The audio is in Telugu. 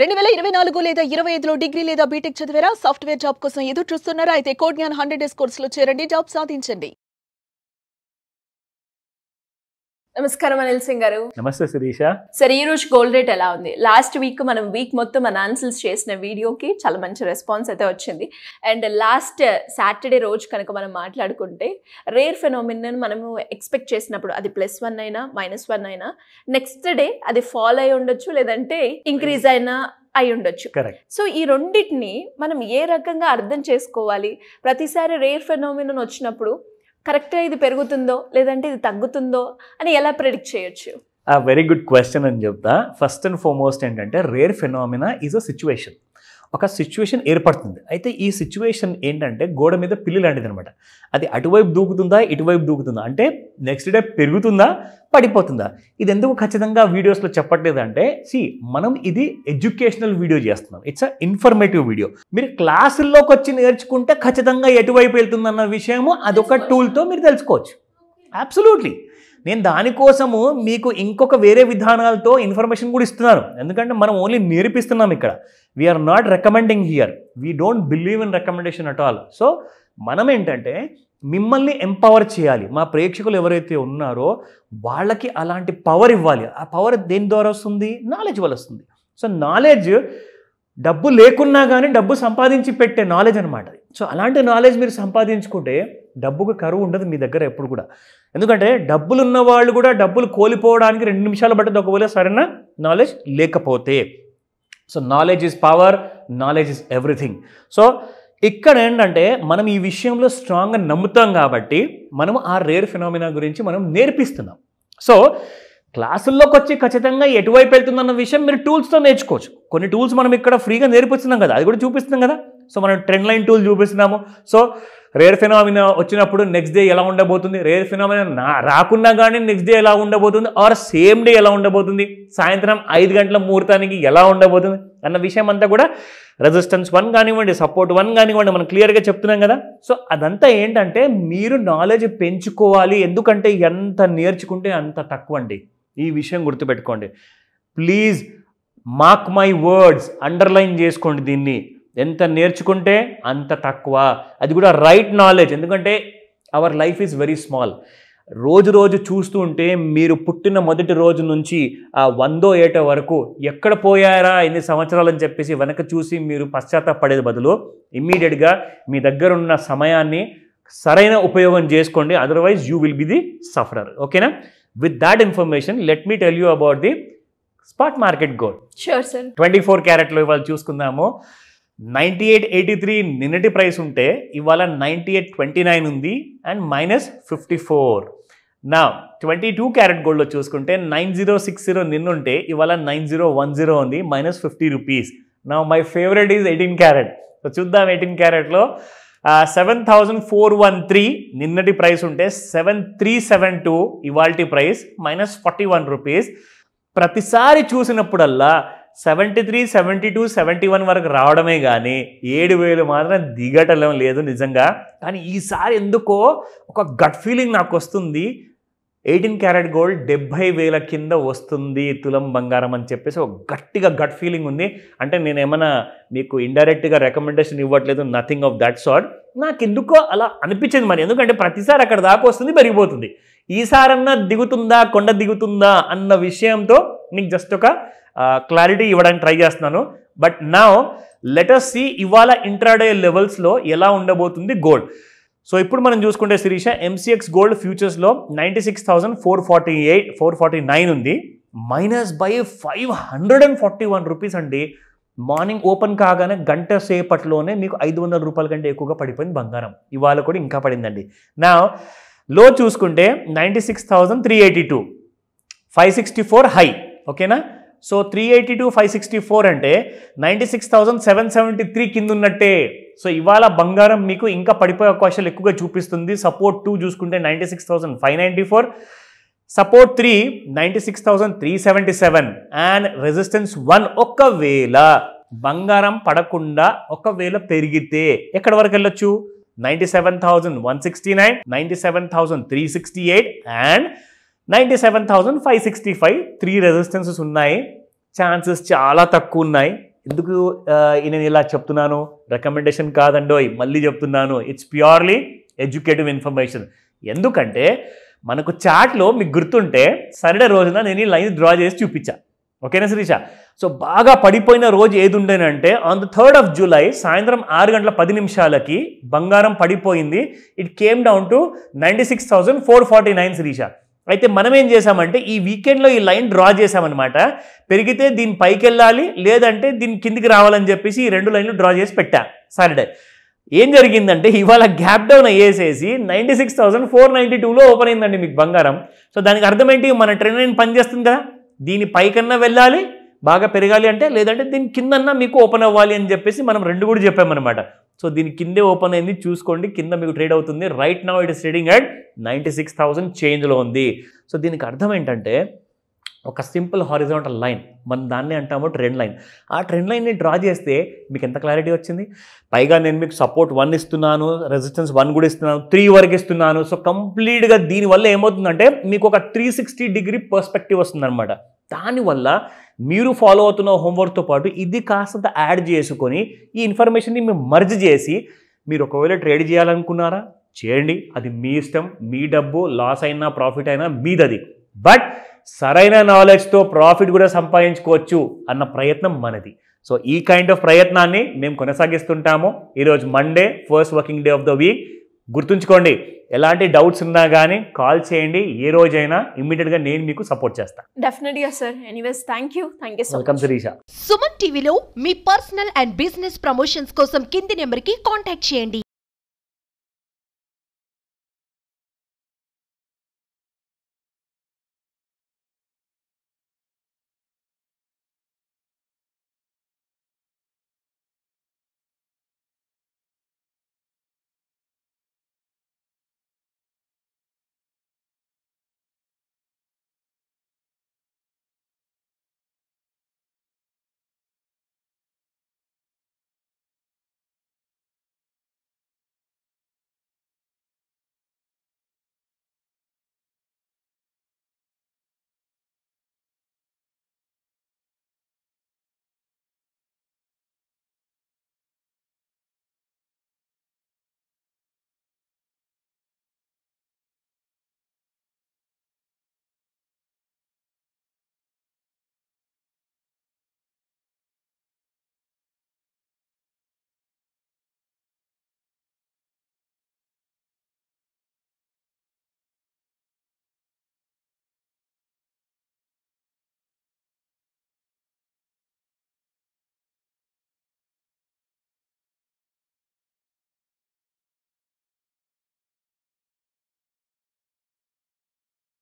2024 లేదా 25లో డిగ్రీ లేదా బీటెక్ చదివారా? సాఫ్ట్వేర్ జాబ్ కోసం ఎదురు చూస్తున్నారా? అయితే కోడ్ జ్ఞాన్ 100 డేస్ కోర్సులో చేరండి, జాబ్ సాధించండి. నమస్కారం అనిల్ సింగ్ గారు. నమస్తే శిరీష. సరే, ఈ రోజు గోల్డ్ రేట్ ఎలా ఉంది? లాస్ట్ వీక్ మనం వీక్ మొత్తం అనాలిసిస్ చేసిన వీడియోకి చాలా మంచి రెస్పాన్స్ అయితే వచ్చింది. అండ్ లాస్ట్ సాటర్డే రోజు కనుక మనం మాట్లాడుకుంటే రేర్ ఫెనోమినన్ మనము ఎక్స్పెక్ట్ చేసినప్పుడు అది +1 అయినా -1 అయినా నెక్స్ట్ డే అది ఫాల్ అయి ఉండొచ్చు, లేదంటే ఇంక్రీజ్ అయినా అయి ఉండొచ్చు. సో ఈ రెండింటిని మనం ఏ రకంగా అర్థం చేసుకోవాలి? ప్రతిసారి రేర్ ఫెనోమినన్ వచ్చినప్పుడు కరెక్ట్గా ఇది పెరుగుతుందో లేదంటే ఇది తగ్గుతుందో అని ఎలా ప్రెడిక్ట్ చేయొచ్చు? వెరీ గుడ్ క్వశ్చన్ అని చెప్తా. ఫస్ట్ అండ్ ఫార్మోస్ట్ ఏంటంటే rare phenomena is a situation. ఒక సిచ్యువేషన్ ఏర్పడుతుంది. అయితే ఈ సిచ్యువేషన్ ఏంటంటే గోడ మీద పిల్లి లాంటిది అనమాట. అది అటువైపు దూకుతుందా ఇటువైపు దూకుతుందా, అంటే నెక్స్ట్ డే పెరుగుతుందా పడిపోతుందా. ఇది ఎందుకు ఖచ్చితంగా వీడియోస్లో చెప్పట్లేదంటే మనం ఇది ఎడ్యుకేషనల్ వీడియో చేస్తున్నాం. It's a informative video. మీరు క్లాసుల్లోకి వచ్చి నేర్చుకుంటే ఖచ్చితంగా ఎటువైపు వెళ్తుందన్న విషయము అదొక టూల్తో మీరు తెలుసుకోవచ్చు. అబ్సల్యూట్లీ. నేను దానికోసము మీకు ఇంకొక వేరే విధానాలతో ఇన్ఫర్మేషన్ కూడా ఇస్తున్నాను. ఎందుకంటే మనం ఓన్లీ నేర్పిస్తున్నాం ఇక్కడ. We're not recommending here. We don't believe in recommendation at all. So మనం ఏంటంటే మిమ్మల్ని ఎంపవర్ చేయాలి. మా ప్రేక్షకులు ఎవరైతే ఉన్నారో వాళ్ళకి అలాంటి పవర్ ఇవ్వాలి. ఆ పవర్ దేని ద్వారా వస్తుంది? నాలెడ్జ్ వల్ల వస్తుంది. సో నాలెడ్జ్ డబ్బు లేకున్నా కానీ డబ్బు సంపాదించి పెట్టే నాలెడ్జ్ అనమాట. సో అలాంటి నాలెడ్జ్ మీరు సంపాదించుకుంటే డబ్బుకు కరువు ఉండదు మీ దగ్గర ఎప్పుడు కూడా. ఎందుకంటే డబ్బులు ఉన్న వాళ్ళు కూడా డబ్బులు కోల్పోవడానికి 2 నిమిషాలు పట్టదు ఒకవేళ సరైన నాలెడ్జ్ లేకపోతే. So knowledge is power, knowledge is everything. So ఇక్కడ ఏంటంటే మనం ఈ విషయంలో స్ట్రాంగ్గా నమ్ముతాం కాబట్టి మనం ఆ రేర్ ఫినామినా గురించి మనం నేర్పిస్తున్నాం. సో క్లాసుల్లోకి వచ్చి ఖచ్చితంగా ఎటువైపు వెళ్తుందన్న విషయం మీరు టూల్స్తో నేర్చుకోవచ్చు. కొన్ని టూల్స్ మనం ఇక్కడ ఫ్రీగా నేర్పిస్తున్నాం కదా, అది కూడా చూపిస్తున్నాం కదా. సో మనం ట్రెండ్ లైన్ టూల్ చూపిస్తున్నాము. సో రేర్ ఫినామినా వచ్చినప్పుడు నెక్స్ట్ డే ఎలా ఉండబోతుంది, రేర్ ఫినామినా రాకున్నా కానీ నెక్స్ట్ డే ఎలా ఉండబోతుంది, ఆర్ సేమ్ డే ఎలా ఉండబోతుంది, సాయంత్రం 5 గంటల ముహూర్తానికి ఎలా ఉండబోతుంది అన్న విషయం అంతా కూడా రెసిస్టెన్స్ 1 కానివ్వండి, సపోర్ట్ 1 కానివ్వండి, మనం క్లియర్గా చెప్తున్నాం కదా. సో అదంతా ఏంటంటే మీరు నాలెడ్జ్ పెంచుకోవాలి. ఎందుకంటే ఎంత నేర్చుకుంటే అంత తక్కువ అండి. ఈ విషయం గుర్తుపెట్టుకోండి. Please mark my words, underline చేసుకోండి దీన్ని. ఎంత నేర్చుకుంటే అంత తక్కువ, అది కూడా రైట్ నాలెడ్జ్. ఎందుకంటే our life is very small. రోజు రోజు చూస్తూ ఉంటే మీరు పుట్టిన మొదటి రోజు నుంచి ఆ 100వ ఏట వరకు ఎక్కడ పోయారా ఎన్ని సంవత్సరాలు అని చెప్పేసి వెనక చూసి మీరు పశ్చాత్తాపడేది బదులు ఇమ్మీడియట్గా మీ దగ్గర ఉన్న సమయాన్ని సరైన ఉపయోగం చేసుకోండి. Otherwise you will be the sufferer. ఓకేనా? With that information let me tell you about the spot market gold. Sure sir. 24 క్యారెట్లో ఇవాళ చూసుకుందాము. 98.83 నిన్నటి ప్రైస్ ఉంటే ఇవాళ 98.29 ఉంది అండ్ -54. నా 22 క్యారెట్ గోల్డ్లో చూసుకుంటే 9060 నిన్నుంటే ఇవాళ 9010 ఉంది, -50 రూపీస్. నా my favourite is 18 carrot. So చూద్దాం 18 క్యారెట్లో 7413 నిన్నటి ప్రైస్ ఉంటే 7372 ఇవాల్టి ప్రైస్ -41 రూపీస్. ప్రతిసారి చూసినప్పుడల్లా 73, 72, 71 వరకు రావడమే కానీ 7000 మాత్రం దిగటం లేదు నిజంగా. కానీ ఈసారి ఎందుకో ఒక గట్ ఫీలింగ్ నాకు వస్తుంది. 18 క్యారెట్ గోల్డ్ 70,000 కింద వస్తుంది తులం బంగారం అని చెప్పేసి ఒక గట్టిగా గట్ ఫీలింగ్ ఉంది. అంటే నేనేమన్నా మీకు ఇండైరెక్ట్గా రికమెండేషన్ ఇవ్వట్లేదు, నథింగ్ ఆఫ్ దట్ సార్ట్. నాకు ఎందుకో అలా అనిపించింది మరి. ఎందుకంటే ప్రతిసారి అక్కడ దాకా వస్తుంది, పెరిగిపోతుంది. ఈసారన్నా దిగుతుందా, కొండ దిగుతుందా అన్న విషయంతో నీకు జస్ట్ ఒక క్లారిటీ ఇవ్వడానికి ట్రై చేస్తున్నాను. But now let us see ఇవాళ ఇంట్రాడే లెవెల్స్లో ఎలా ఉండబోతుంది గోల్డ్. సో ఇప్పుడు మనం చూసుకుంటే శిరీష, ఎంసీఎక్స్ గోల్డ్ ఫ్యూచర్స్లో 96,449 ఉంది, -541 రూపీస్ అండి. మార్నింగ్ ఓపెన్ కాగానే గంట సేపట్లోనే మీకు 500 రూపాయల కంటే ఎక్కువగా పడిపోయింది బంగారం. ఇవాళ కూడా ఇంకా పడిందండి. నా లో చూసుకుంటే 96,382, 564 హై. ఓకేనా? సో 382, 564 అంటే 96,773 కింద ఉన్నట్టే. సో ఇవాళ బంగారం మీకు ఇంకా పడిపోయే అవకాశాలు ఎక్కువగా చూపిస్తుంది. సపోర్ట్ 2 చూసుకుంటే 96,594, సపోర్ట్ 3 96,377 అండ్ రెసిస్టెన్స్ 1. ఒకవేళ బంగారం పడకుండా ఒకవేళ పెరిగితే ఎక్కడి వరకు వెళ్ళొచ్చు? 97,169, 97,368 అండ్ 97,565 3 రెసిస్టెన్సెస్ ఉన్నాయి. ఛాన్సెస్ చాలా తక్కువ ఉన్నాయి. ఎందుకు నేను ఇలా చెప్తున్నాను, రికమెండేషన్ కాదండోయ్, మళ్ళీ చెప్తున్నాను, ఇట్స్ ప్యూర్లీ ఎడ్యుకేటివ్ ఇన్ఫర్మేషన్. ఎందుకంటే మనకు చాట్లో మీకు గుర్తుంటే సాటర్డే రోజున నేను ఈ లైన్ డ్రా చేసి చూపించా. ఓకేనా శిరీష? సో బాగా పడిపోయిన రోజు ఏది ఉండేనంటే on the 3rd of July సాయంత్రం 6:10 బంగారం పడిపోయింది. It came down to 96,449 Shirisha. అయితే మనం ఏం చేసామంటే ఈ వీకెండ్లో ఈ లైన్ డ్రా చేసామన్నమాట. పెరిగితే దీని పైకి వెళ్ళాలి, లేదంటే దీని కిందికి రావాలని చెప్పేసి ఈ 2 లైన్లు డ్రా చేసి పెట్టా సాటర్డే. ఏం జరిగిందంటే ఇవాళ గ్యాప్ డౌన్ అయ్యేసేసి 96,492లో ఓపెన్ అయిందండి మీకు బంగారం. సో దానికి అర్థం ఏంటి, మన ట్రెండ్ లైన్ పనిచేస్తుంది కదా, దీని పైకన్నా వెళ్ళాలి బాగా పెరగాలి అంటే, లేదంటే దీని కిందన్నా మీకు ఓపెన్ అవ్వాలి అని చెప్పేసి మనం 2 కూడా చెప్పామన్నమాట. సో దీని కిందే ఓపెన్ అయింది, చూసుకోండి కింద మీకు ట్రేడ్ అవుతుంది. Right now it is trading at 96,000 చేంజ్లో ఉంది. సో దీనికి అర్థం ఏంటంటే ఒక సింపుల్ హారిజాంటల్ లైన్, మనం దాన్ని అంటాము ట్రెండ్ లైన్. ఆ ట్రెండ్ లైన్ని డ్రా చేస్తే మీకు ఎంత క్లారిటీ వచ్చింది. పైగా నేను మీకు సపోర్ట్ 1 ఇస్తున్నాను, రెసిస్టెన్స్ 1 కూడా ఇస్తున్నాను, 3 వరకు ఇస్తున్నాను. సో కంప్లీట్గా దీనివల్ల ఏమవుతుందంటే మీకు ఒక 360 పర్స్పెక్టివ్ వస్తుందన్నమాట. దానివల్ల మీరు ఫాలో అవుతున్న హోంవర్క్తో పాటు ఇది కాస్త యాడ్ చేసుకొని ఈ ఇన్ఫర్మేషన్ని మేము మర్జ్ చేసి మీరు ఒకవేళ ట్రేడ్ చేయాలనుకున్నారా చేయండి, అది మీ ఇష్టం, మీ డబ్బు, లాస్ అయినా ప్రాఫిట్ అయినా మీదది. బట్ సరైన నాలెడ్జ్తో ప్రాఫిట్ కూడా సంపాదించుకోవచ్చు అన్న ప్రయత్నం మనది. సో ఈ కైండ్ ఆఫ్ ప్రయత్నాన్ని మేము కొనసాగిస్తుంటాము. ఈరోజు Monday, first working day of the week. గుర్తుంచుకోండి, ఎలాంటి డౌట్స్ ఉన్నా కానీ కాల్ చేయండి, ఏ రోజైనా ఇమ్మీడియట్గా నేను మీకు సపోర్ట్ చేస్తాను. డెఫినెట్గా sir. Anyways thank you so much. Welcome Shirisha. Suman టీవీలో మీ పర్సనల్ అండ్ బిజినెస్ ప్రమోషన్స్ కోసం కింది నెంబర్కి కాంటాక్ట్ చేయండి.